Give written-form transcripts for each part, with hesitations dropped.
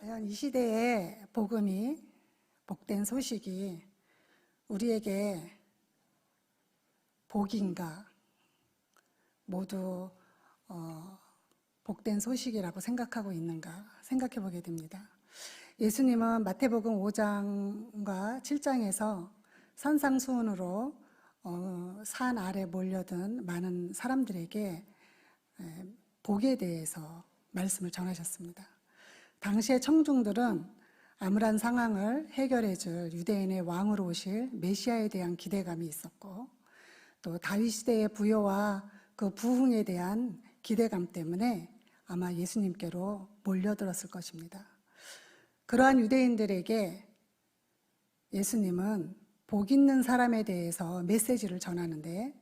과연 이 시대의 복음이, 복된 소식이 우리에게 복인가? 모두 복된 소식이라고 생각하고 있는가 생각해 보게 됩니다. 예수님은 마태복음 5장과 7장에서 산상수훈으로 산 아래 몰려든 많은 사람들에게 복에 대해서 말씀을 전하셨습니다. 당시의 청중들은 암울한 상황을 해결해 줄 유대인의 왕으로 오실 메시아에 대한 기대감이 있었고, 또 다윗 시대의 부요와 그 부흥에 대한 기대감 때문에 아마 예수님께로 몰려들었을 것입니다. 그러한 유대인들에게 예수님은 복 있는 사람에 대해서 메시지를 전하는데,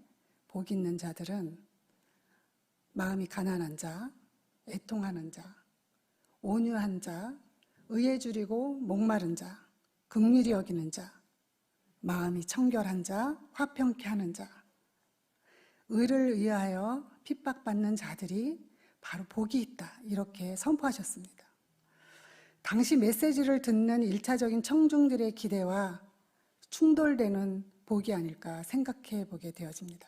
복 있는 자들은 마음이 가난한 자, 애통하는 자, 온유한 자, 의에 줄이고 목마른 자, 긍휼히 여기는 자, 마음이 청결한 자, 화평케 하는 자, 의를 위하여 핍박받는 자들이 바로 복이 있다, 이렇게 선포하셨습니다. 당시 메시지를 듣는 일차적인 청중들의 기대와 충돌되는 복이 아닐까 생각해 보게 되어집니다.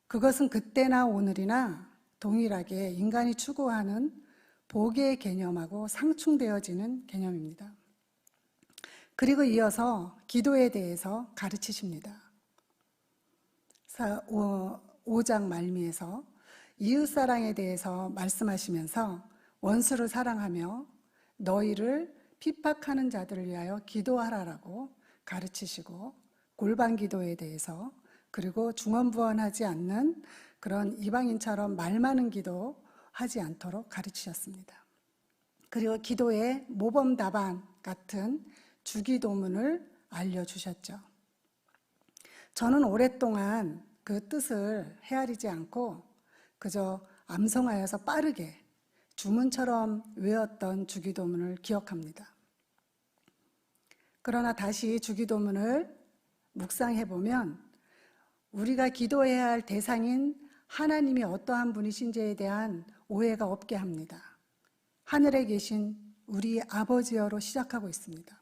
그것은 그때나 오늘이나 동일하게 인간이 추구하는 복의 개념하고 상충되어지는 개념입니다. 그리고 이어서 기도에 대해서 가르치십니다. 5장 말미에서 이웃사랑에 대해서 말씀하시면서 원수를 사랑하며 너희를 핍박하는 자들을 위하여 기도하라라고 가르치시고, 골방 기도에 대해서, 그리고 중언부언하지 않는 그런 이방인처럼 말 많은 기도 하지 않도록 가르치셨습니다. 그리고 기도의 모범답안 같은 주기도문을 알려주셨죠. 저는 오랫동안 그 뜻을 헤아리지 않고 그저 암송하여서 빠르게 주문처럼 외웠던 주기도문을 기억합니다. 그러나 다시 주기도문을 묵상해보면 우리가 기도해야 할 대상인 하나님이 어떠한 분이신지에 대한 오해가 없게 합니다. 하늘에 계신 우리 아버지여로 시작하고 있습니다.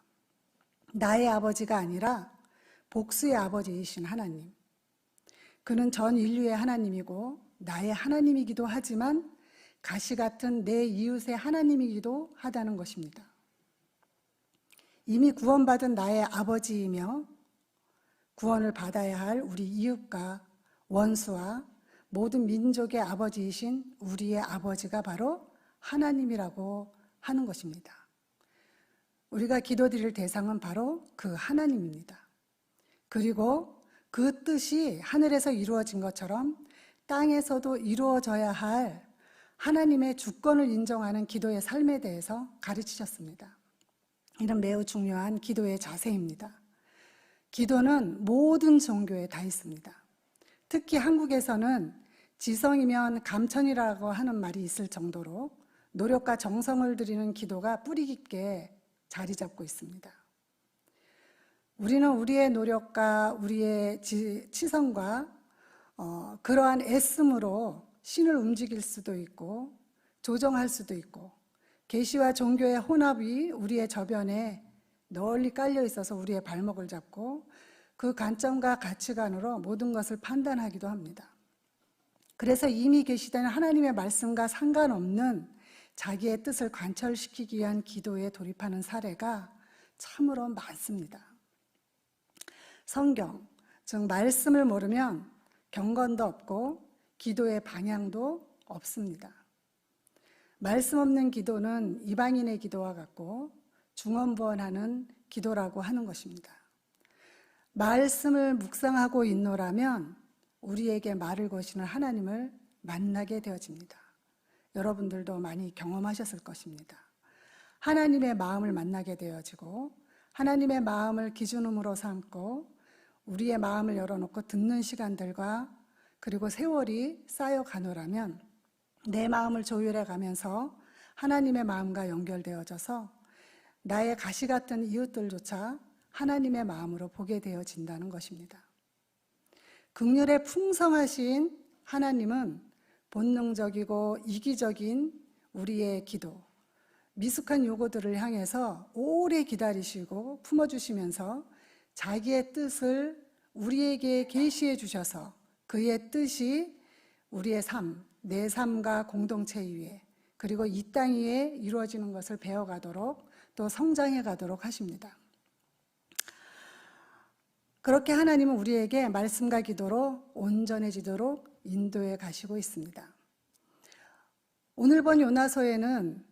나의 아버지가 아니라 복수의 아버지이신 하나님. 그는 전 인류의 하나님이고 나의 하나님이기도 하지만 가시 같은 내 이웃의 하나님이기도 하다는 것입니다. 이미 구원받은 나의 아버지이며 구원을 받아야 할 우리 이웃과 원수와 모든 민족의 아버지이신 우리의 아버지가 바로 하나님이라고 하는 것입니다. 우리가 기도드릴 대상은 바로 그 하나님입니다. 그리고 그 뜻이 하늘에서 이루어진 것처럼 땅에서도 이루어져야 할 하나님의 주권을 인정하는 기도의 삶에 대해서 가르치셨습니다. 이는 매우 중요한 기도의 자세입니다. 기도는 모든 종교에 다 있습니다. 특히 한국에서는 지성이면 감천이라고 하는 말이 있을 정도로 노력과 정성을 들이는 기도가 뿌리 깊게 자리 잡고 있습니다. 우리는 우리의 노력과 우리의 치성과 그러한 애씀으로 신을 움직일 수도 있고 조정할 수도 있고, 계시와 종교의 혼합이 우리의 저변에 널리 깔려 있어서 우리의 발목을 잡고 그 관점과 가치관으로 모든 것을 판단하기도 합니다. 그래서 이미 계시된 하나님의 말씀과 상관없는 자기의 뜻을 관철시키기 위한 기도에 돌입하는 사례가 참으로 많습니다. 성경, 즉 말씀을 모르면 경건도 없고 기도의 방향도 없습니다. 말씀 없는 기도는 이방인의 기도와 같고 중언부언하는 기도라고 하는 것입니다. 말씀을 묵상하고 있노라면 우리에게 말을 거시는 하나님을 만나게 되어집니다. 여러분들도 많이 경험하셨을 것입니다. 하나님의 마음을 만나게 되어지고 하나님의 마음을 기준음으로 삼고 우리의 마음을 열어놓고 듣는 시간들과 그리고 세월이 쌓여가노라면 내 마음을 조율해 가면서 하나님의 마음과 연결되어져서 나의 가시 같은 이웃들조차 하나님의 마음으로 보게 되어진다는 것입니다. 긍휼에 풍성하신 하나님은 본능적이고 이기적인 우리의 기도, 미숙한 요구들을 향해서 오래 기다리시고 품어주시면서 자기의 뜻을 우리에게 계시해 주셔서 그의 뜻이 우리의 삶, 내 삶과 공동체 위에 그리고 이 땅 위에 이루어지는 것을 배워가도록 또 성장해 가도록 하십니다. 그렇게 하나님은 우리에게 말씀과 기도로 온전해지도록 인도해 가시고 있습니다. 오늘 본 요나서에는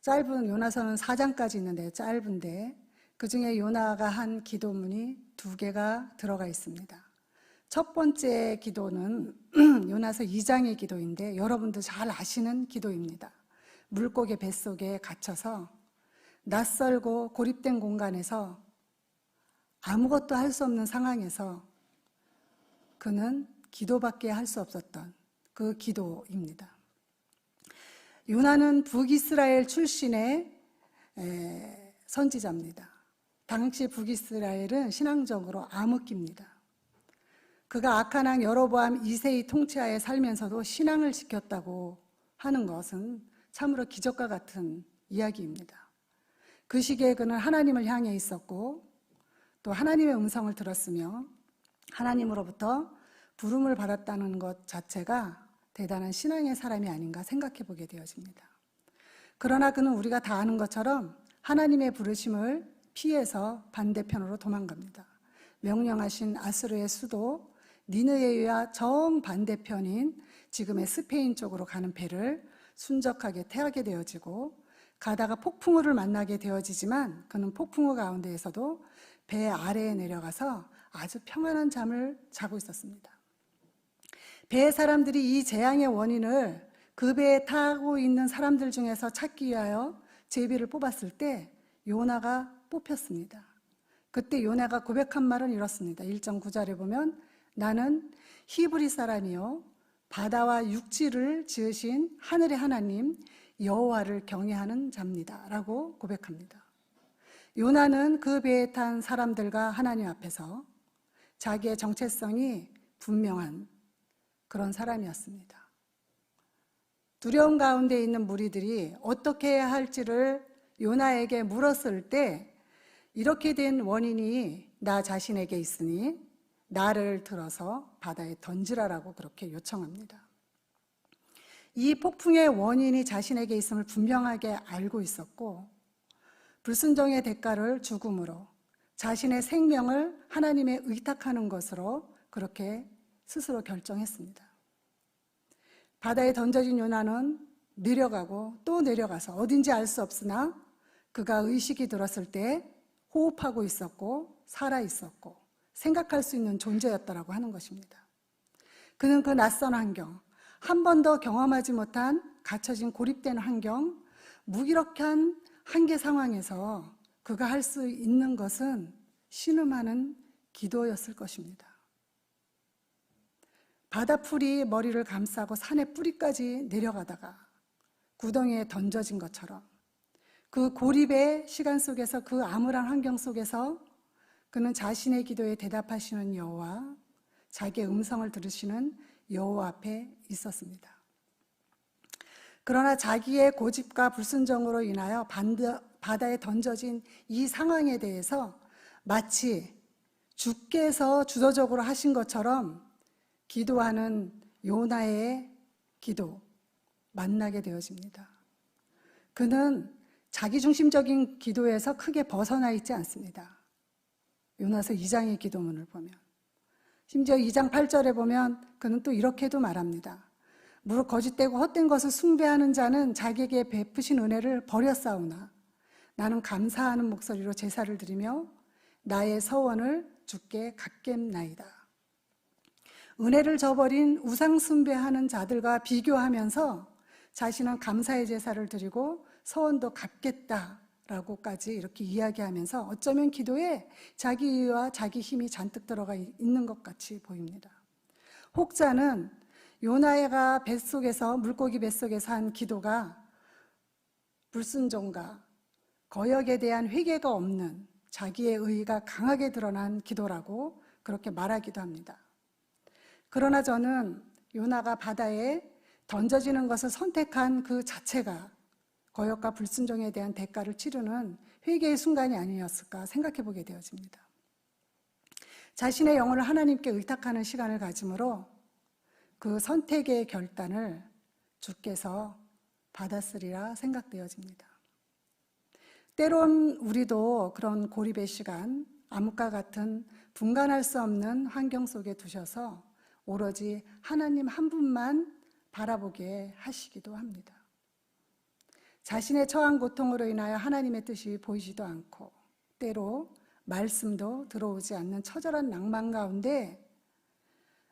짧은 요나서는 4장까지 있는데 짧은데 그 중에 요나가 한 기도문이 2개가 들어가 있습니다. 첫 번째 기도는 요나서 2장의 기도인데 여러분도 잘 아시는 기도입니다. 물고기 뱃속에 갇혀서 낯설고 고립된 공간에서 아무것도 할 수 없는 상황에서 그는 기도밖에 할 수 없었던 그 기도입니다. 요나는 북이스라엘 출신의 선지자입니다. 당시 북이스라엘은 신앙적으로 암흑기입니다. 그가 악한 왕 여로보암 2세의 통치하에 살면서도 신앙을 지켰다고 하는 것은 참으로 기적과 같은 이야기입니다. 그 시기에 그는 하나님을 향해 있었고 또 하나님의 음성을 들었으며 하나님으로부터 부름을 받았다는 것 자체가 대단한 신앙의 사람이 아닌가 생각해 보게 되어집니다. 그러나 그는 우리가 다 아는 것처럼 하나님의 부르심을 피해서 반대편으로 도망갑니다. 명령하신 아수르의 수도 니느웨와 정반대편인 지금의 스페인 쪽으로 가는 배를 순적하게 태하게 되어지고 가다가 폭풍우를 만나게 되어지지만 그는 폭풍우 가운데에서도 배 아래에 내려가서 아주 평안한 잠을 자고 있었습니다. 배의 사람들이 이 재앙의 원인을 그 배에 타고 있는 사람들 중에서 찾기 위하여 제비를 뽑았을 때 요나가 뽑혔습니다. 그때 요나가 고백한 말은 이렇습니다. 1장 9절에 보면 나는 히브리 사람이요 바다와 육지를 지으신 하늘의 하나님 여호와를 경외하는 자입니다 라고 고백합니다. 요나는 그 배에 탄 사람들과 하나님 앞에서 자기의 정체성이 분명한 그런 사람이었습니다. 두려움 가운데 있는 무리들이 어떻게 해야 할지를 요나에게 물었을 때 이렇게 된 원인이 나 자신에게 있으니 나를 들어서 바다에 던지라라고 그렇게 요청합니다. 이 폭풍의 원인이 자신에게 있음을 분명하게 알고 있었고 불순종의 대가를 죽음으로 자신의 생명을 하나님에 의탁하는 것으로 그렇게 스스로 결정했습니다. 바다에 던져진 요나는 내려가고 또 내려가서 어딘지 알 수 없으나 그가 의식이 들었을 때 호흡하고 있었고 살아 있었고 생각할 수 있는 존재였다라고 하는 것입니다. 그는 그 낯선 환경, 한 번도 경험하지 못한 갇혀진 고립된 환경, 무기력한 한계 상황에서 그가 할 수 있는 것은 신음하는 기도였을 것입니다. 바다풀이 머리를 감싸고 산의 뿌리까지 내려가다가 구덩이에 던져진 것처럼 그 고립의 시간 속에서 그 암울한 환경 속에서 그는 자신의 기도에 대답하시는 여호와, 자기의 음성을 들으시는 여호와 앞에 있었습니다. 그러나 자기의 고집과 불순종으로 인하여 바다에 던져진 이 상황에 대해서 마치 주께서 주도적으로 하신 것처럼 기도하는 요나의 기도 만나게 되어집니다. 그는 자기중심적인 기도에서 크게 벗어나 있지 않습니다. 요나서 2장의 기도문을 보면 심지어 2장 8절에 보면 그는 또 이렇게도 말합니다. 무릇 거짓되고 헛된 것을 숭배하는 자는 자기에게 베푸신 은혜를 버렸사오나 나는 감사하는 목소리로 제사를 드리며 나의 서원을 주께 갚겠나이다. 은혜를 저버린 우상 숭배하는 자들과 비교하면서 자신은 감사의 제사를 드리고 서원도 갚겠다라고까지 이렇게 이야기하면서 어쩌면 기도에 자기 이유와 자기 힘이 잔뜩 들어가 있는 것 같이 보입니다. 혹자는 요나가 뱃속에서 물고기 뱃속에서 한 기도가 불순종과 거역에 대한 회개가 없는 자기의 의의가 강하게 드러난 기도라고 그렇게 말하기도 합니다. 그러나 저는 요나가 바다에 던져지는 것을 선택한 그 자체가 거역과 불순종에 대한 대가를 치르는 회개의 순간이 아니었을까 생각해 보게 되어집니다. 자신의 영혼을 하나님께 의탁하는 시간을 가짐으로 그 선택의 결단을 주께서 받았으리라 생각되어집니다. 때론 우리도 그런 고립의 시간, 암흑과 같은 분간할 수 없는 환경 속에 두셔서 오로지 하나님 한 분만 바라보게 하시기도 합니다. 자신의 처한 고통으로 인하여 하나님의 뜻이 보이지도 않고 때로 말씀도 들어오지 않는 처절한 낭만 가운데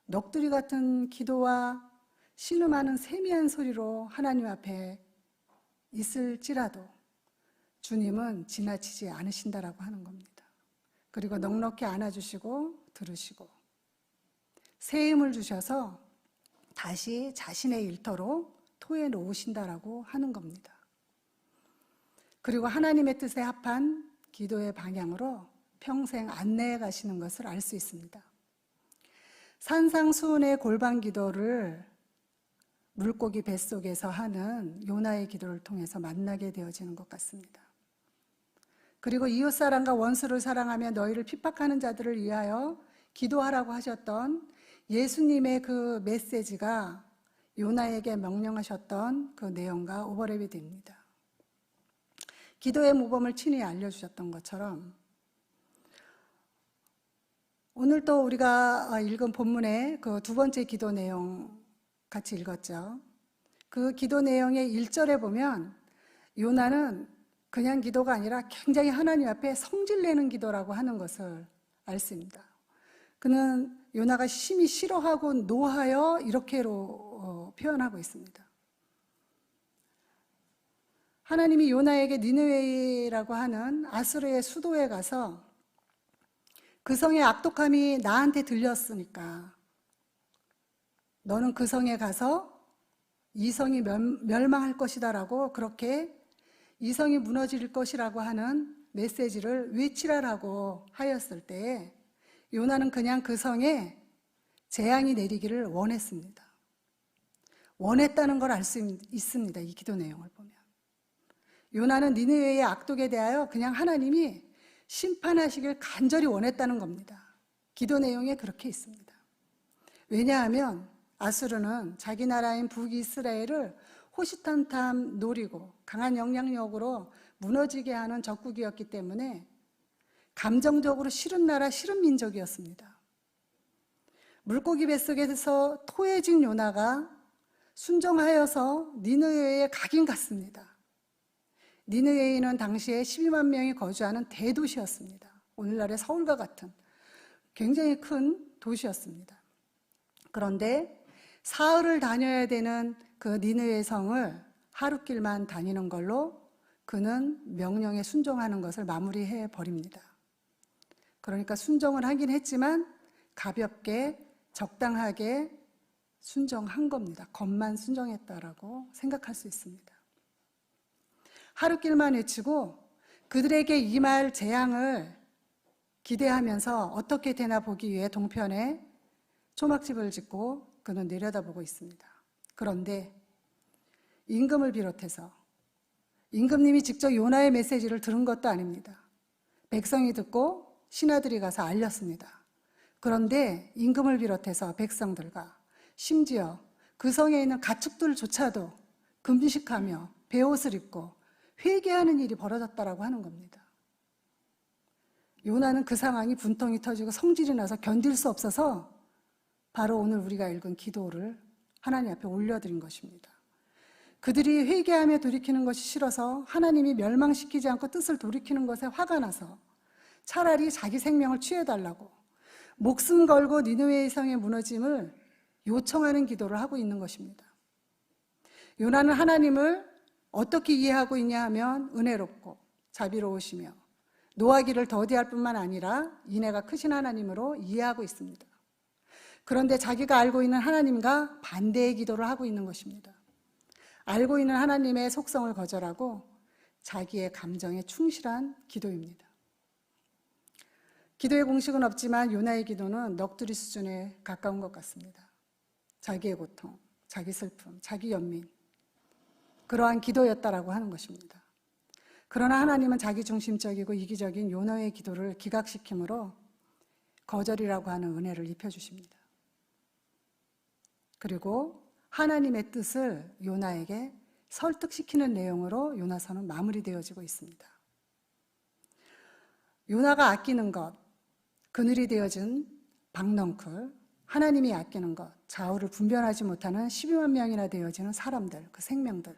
넋두리 같은 기도와 신음하는 세미한 소리로 하나님 앞에 있을지라도 주님은 지나치지 않으신다라고 하는 겁니다. 그리고 넉넉히 안아주시고 들으시고 새 힘을 주셔서 다시 자신의 일터로 토해 놓으신다라고 하는 겁니다. 그리고 하나님의 뜻에 합한 기도의 방향으로 평생 안내해 가시는 것을 알 수 있습니다. 산상수훈의 골방 기도를 물고기 뱃속에서 하는 요나의 기도를 통해서 만나게 되어지는 것 같습니다. 그리고 이웃사람과 원수를 사랑하며 너희를 핍박하는 자들을 위하여 기도하라고 하셨던 예수님의 그 메시지가 요나에게 명령하셨던 그 내용과 오버랩이 됩니다. 기도의 모범을 친히 알려주셨던 것처럼 오늘 또 우리가 읽은 본문의 그 두 번째 기도 내용 같이 읽었죠. 그 기도 내용의 1절에 보면 요나는 그냥 기도가 아니라 굉장히 하나님 앞에 성질내는 기도라고 하는 것을 알 수 있습니다. 그는 요나가 심히 싫어하고 노하여 이렇게로 표현하고 있습니다. 하나님이 요나에게 니느웨라고 하는 아수르의 수도에 가서 그 성의 악독함이 나한테 들렸으니까 너는 그 성에 가서 이 성이 멸망할 것이다 라고 그렇게 이 성이 무너질 것이라고 하는 메시지를 외치라라고 하였을 때에 요나는 그냥 그 성에 재앙이 내리기를 원했습니다. 원했다는 걸 알 수 있습니다. 이 기도 내용을 보면. 요나는 니느웨의 악독에 대하여 그냥 하나님이 심판하시길 간절히 원했다는 겁니다. 기도 내용에 그렇게 있습니다. 왜냐하면 아수르는 자기 나라인 북이스라엘을 호시탐탐 노리고 강한 영향력으로 무너지게 하는 적국이었기 때문에 감정적으로 싫은 나라, 싫은 민족이었습니다. 물고기 뱃속에서 토해진 요나가 순종하여서 니느웨에 가긴 갔습니다. 니느웨는 당시에 12만 명이 거주하는 대도시였습니다. 오늘날의 서울과 같은 굉장히 큰 도시였습니다. 그런데 사흘을 다녀야 되는 그 니느웨 성을 하룻길만 다니는 걸로 그는 명령에 순종하는 것을 마무리해 버립니다. 그러니까 순종을 하긴 했지만 가볍게 적당하게 순종한 겁니다. 겉만 순종했다라고 생각할 수 있습니다. 하룻길만 외치고 그들에게 임할 재앙을 기대하면서 어떻게 되나 보기 위해 동편에 초막집을 짓고 그는 내려다보고 있습니다. 그런데 임금을 비롯해서 임금님이 직접 요나의 메시지를 들은 것도 아닙니다. 백성이 듣고 신하들이 가서 알렸습니다. 그런데 임금을 비롯해서 백성들과 심지어 그 성에 있는 가축들조차도 금식하며 베옷을 입고 회개하는 일이 벌어졌다라고 하는 겁니다. 요나는 그 상황이 분통이 터지고 성질이 나서 견딜 수 없어서 바로 오늘 우리가 읽은 기도를 하나님 앞에 올려드린 것입니다. 그들이 회개하며 돌이키는 것이 싫어서 하나님이 멸망시키지 않고 뜻을 돌이키는 것에 화가 나서 차라리 자기 생명을 취해달라고 목숨 걸고 니느웨의 성의 무너짐을 요청하는 기도를 하고 있는 것입니다. 요나는 하나님을 어떻게 이해하고 있냐 하면 은혜롭고 자비로우시며 노하기를 더디할 뿐만 아니라 인애가 크신 하나님으로 이해하고 있습니다. 그런데 자기가 알고 있는 하나님과 반대의 기도를 하고 있는 것입니다. 알고 있는 하나님의 속성을 거절하고 자기의 감정에 충실한 기도입니다. 기도의 공식은 없지만 요나의 기도는 넋두리 수준에 가까운 것 같습니다. 자기의 고통, 자기 슬픔, 자기 연민, 그러한 기도였다라고 하는 것입니다. 그러나 하나님은 자기중심적이고 이기적인 요나의 기도를 기각시키므로 거절이라고 하는 은혜를 입혀주십니다. 그리고 하나님의 뜻을 요나에게 설득시키는 내용으로 요나서는 마무리되어지고 있습니다. 요나가 아끼는 것, 그늘이 되어진 박넝쿨, 하나님이 아끼는 것, 좌우를 분별하지 못하는 12만 명이나 되어지는 사람들, 그 생명들,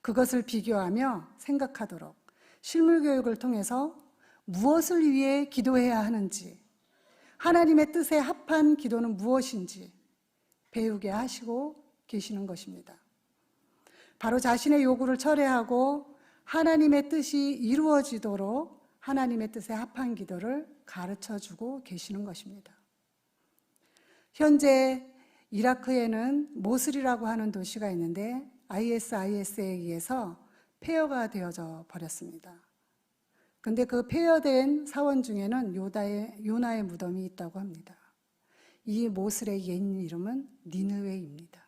그것을 비교하며 생각하도록 실물 교육을 통해서 무엇을 위해 기도해야 하는지, 하나님의 뜻에 합한 기도는 무엇인지 배우게 하시고 계시는 것입니다. 바로 자신의 요구를 철회하고 하나님의 뜻이 이루어지도록 하나님의 뜻에 합한 기도를 가르쳐주고 계시는 것입니다. 현재 이라크에는 모슬이라고 하는 도시가 있는데 ISIS에 의해서 폐허가 되어져 버렸습니다. 근데 그 폐허된 사원 중에는 요나의 무덤이 있다고 합니다. 이 모슬의 옛 이름은 니느웨입니다.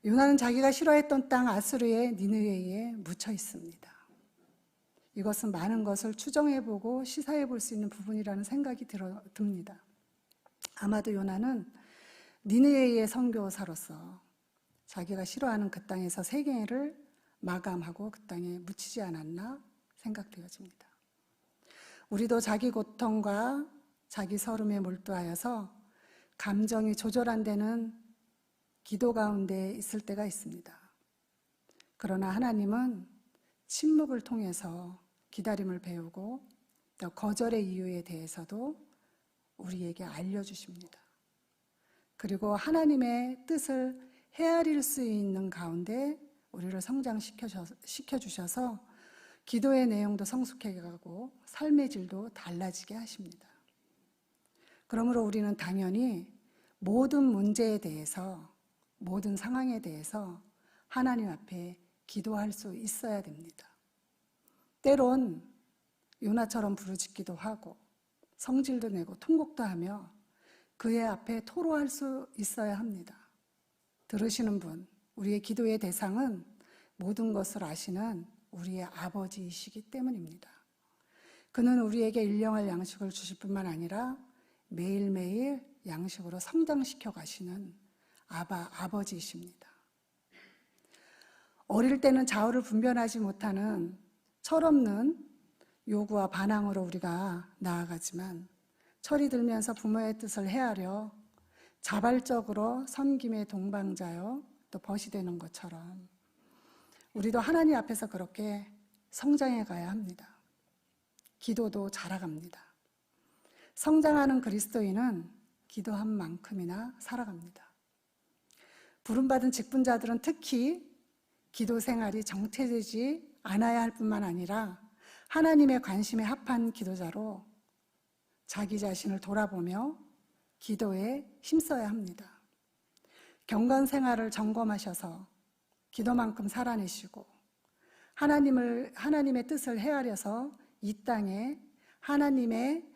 요나는 자기가 싫어했던 땅 아수르의 니느웨에 묻혀 있습니다. 이것은 많은 것을 추정해보고 시사해볼 수 있는 부분이라는 생각이 듭니다. 아마도 요나는 니느웨의 선교사로서 자기가 싫어하는 그 땅에서 세계를 마감하고 그 땅에 묻히지 않았나 생각되어집니다. 우리도 자기 고통과 자기 서름에 몰두하여서 감정이 조절 안 되는 기도 가운데 있을 때가 있습니다. 그러나 하나님은 침묵을 통해서 기다림을 배우고 또 거절의 이유에 대해서도 우리에게 알려주십니다. 그리고 하나님의 뜻을 헤아릴 수 있는 가운데 우리를 성장시켜주셔서 기도의 내용도 성숙해 가고 삶의 질도 달라지게 하십니다. 그러므로 우리는 당연히 모든 문제에 대해서, 모든 상황에 대해서 하나님 앞에 기도할 수 있어야 됩니다. 때론 요나처럼 부르짖기도 하고 성질도 내고 통곡도 하며 그의 앞에 토로할 수 있어야 합니다. 들으시는 분, 우리의 기도의 대상은 모든 것을 아시는 우리의 아버지이시기 때문입니다. 그는 우리에게 일용할 양식을 주실 뿐만 아니라 매일매일 양식으로 성장시켜 가시는 아버지이십니다. 어릴 때는 좌우를 분별하지 못하는 철없는 요구와 반항으로 우리가 나아가지만 철이 들면서 부모의 뜻을 헤아려 자발적으로 섬김의 동방자요 또 벗이 되는 것처럼 우리도 하나님 앞에서 그렇게 성장해 가야 합니다. 기도도 자라갑니다. 성장하는 그리스도인은 기도한 만큼이나 살아갑니다. 부름받은 직분자들은 특히 기도 생활이 정체되지 않아야 할 뿐만 아니라 하나님의 관심에 합한 기도자로 자기 자신을 돌아보며 기도에 힘써야 합니다. 경건 생활을 점검하셔서 기도만큼 살아내시고 하나님의 뜻을 헤아려서 이 땅에 하나님의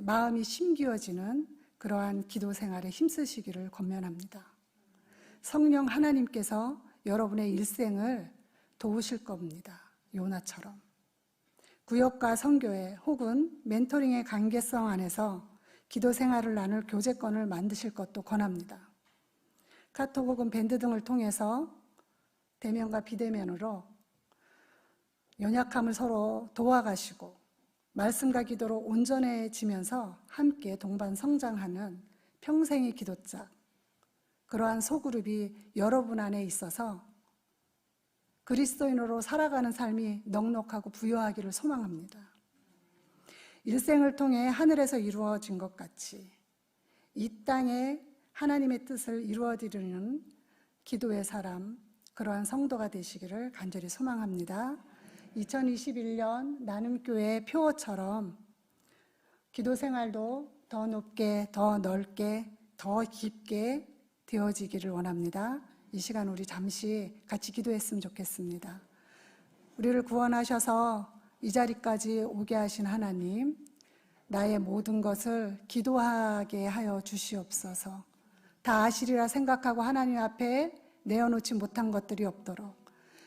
마음이 심기어지는 그러한 기도 생활에 힘쓰시기를 권면합니다. 성령 하나님께서 여러분의 일생을 도우실 겁니다. 요나처럼. 구역과 선교회 혹은 멘토링의 관계성 안에서 기도 생활을 나눌 교제권을 만드실 것도 권합니다. 카톡 혹은 밴드 등을 통해서 대면과 비대면으로 연약함을 서로 도와가시고 말씀과 기도로 온전해지면서 함께 동반 성장하는 평생의 기도짝, 그러한 소그룹이 여러분 안에 있어서 그리스도인으로 살아가는 삶이 넉넉하고 부유하기를 소망합니다. 일생을 통해 하늘에서 이루어진 것 같이 이 땅에 하나님의 뜻을 이루어드리는 기도의 사람, 그러한 성도가 되시기를 간절히 소망합니다. 2021년 나눔교회 표어처럼 기도 생활도 더 높게, 더 넓게, 더 깊게 되어지기를 원합니다. 이 시간 우리 잠시 같이 기도했으면 좋겠습니다. 우리를 구원하셔서 이 자리까지 오게 하신 하나님, 나의 모든 것을 기도하게 하여 주시옵소서. 다 아시리라 생각하고 하나님 앞에 내어놓지 못한 것들이 없도록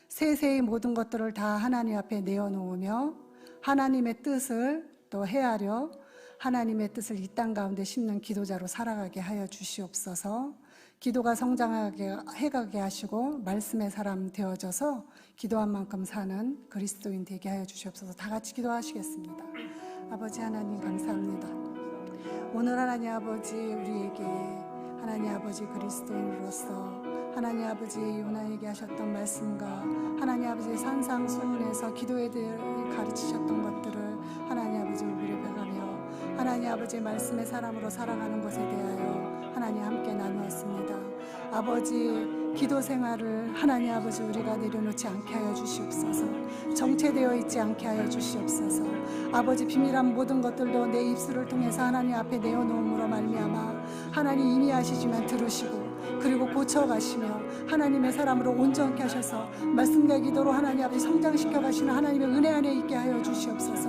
세세히 모든 것들을 다 하나님 앞에 내어놓으며 하나님의 뜻을 또 헤아려 하나님의 뜻을 이 땅 가운데 심는 기도자로 살아가게 하여 주시옵소서. 기도가 성장하게 해가게 하시고 말씀의 사람 되어져서 기도한 만큼 사는 그리스도인 되게 하여 주시옵소서. 다 같이 기도하시겠습니다. 아버지 하나님 감사합니다. 오늘 하나님 아버지 우리에게 하나님 아버지 그리스도인으로서 하나님 아버지 요나에게 하셨던 말씀과 하나님 아버지 산상수훈에서 기도에 대해 가르치셨던 것들을 하나님 아버지 우리를 배가며 하나님 아버지 말씀의 사람으로 살아가는 것에 대하여 하나님 함께 나누었습니다. 아버지 기도 생활을 하나님 아버지 우리가 내려놓지 않게 하여 주시옵소서. 정체되어 있지 않게 하여 주시옵소서. 아버지 비밀한 모든 것들도 내 입술을 통해서 하나님 앞에 내어놓음으로 말미암아 하나님 이미 하시지만 들으시고 그리고 고쳐가시며 하나님의 사람으로 온전케 하셔서 말씀과 기도로 하나님 아버지 성장시켜 가시는 하나님의 은혜 안에 있게 하여 주시옵소서.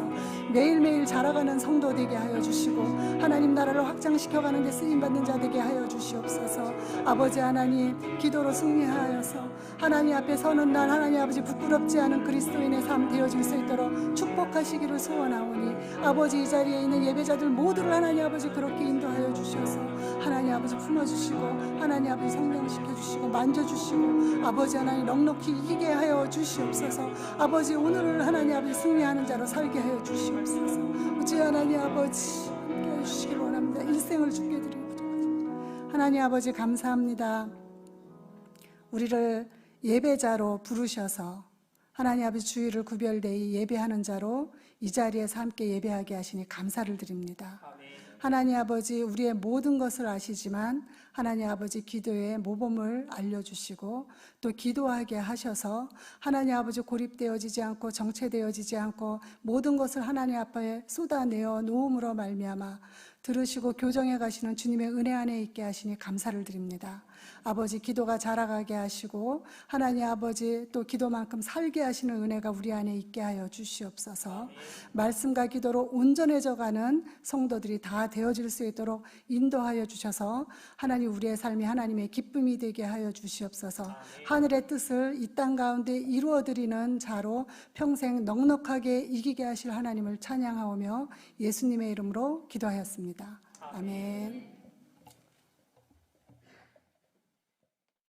매일매일 자라가는 성도 되게 하여 주시고 하나님 나라를 확장시켜가는 데 쓰임받는 자 되게 하여 주시옵소서. 아버지 하나님 기도로 승리하여서 하나님 앞에 서는 날 하나님 아버지 부끄럽지 않은 그리스도인의 삶 되어질 수 있도록 축복하시기를 소원하오니 아버지 이 자리에 있는 예배자들 모두를 하나님 아버지 그렇게 인도하여 주셔서 하나님 아버지 품어주시고 하나님 아버지 성장시켜 주시고 만져주시고 아버지 하나님 넉넉히 이기게 하여 주시옵소서. 아버지 오늘을 하나님 아버지 승리하는 자로 살게 하여 주시옵소서. 어찌 하나님 아버지 함께 해주시기 원합니다. 일생을 주께 드리고 하나님 아버지 감사합니다. 우리를 예배자로 부르셔서 하나님 아버지 주일을 구별되이 예배하는 자로 이 자리에서 함께 예배하게 하시니 감사를 드립니다. 하나님 아버지 우리의 모든 것을 아시지만 하나님 아버지 기도의 모범을 알려주시고 또 기도하게 하셔서 하나님 아버지 고립되어지지 않고 정체되어지지 않고 모든 것을 하나님 앞에 쏟아내어 놓음으로 말미암아 들으시고 교정해 가시는 주님의 은혜 안에 있게 하시니 감사를 드립니다. 아버지 기도가 자라가게 하시고 하나님 아버지 또 기도만큼 살게 하시는 은혜가 우리 안에 있게 하여 주시옵소서. 말씀과 기도로 온전해져가는 성도들이 다 되어질 수 있도록 인도하여 주셔서 하나님 우리의 삶이 하나님의 기쁨이 되게 하여 주시옵소서. 하늘의 뜻을 이 땅 가운데 이루어드리는 자로 평생 넉넉하게 이기게 하실 하나님을 찬양하오며 예수님의 이름으로 기도하였습니다. 아멘.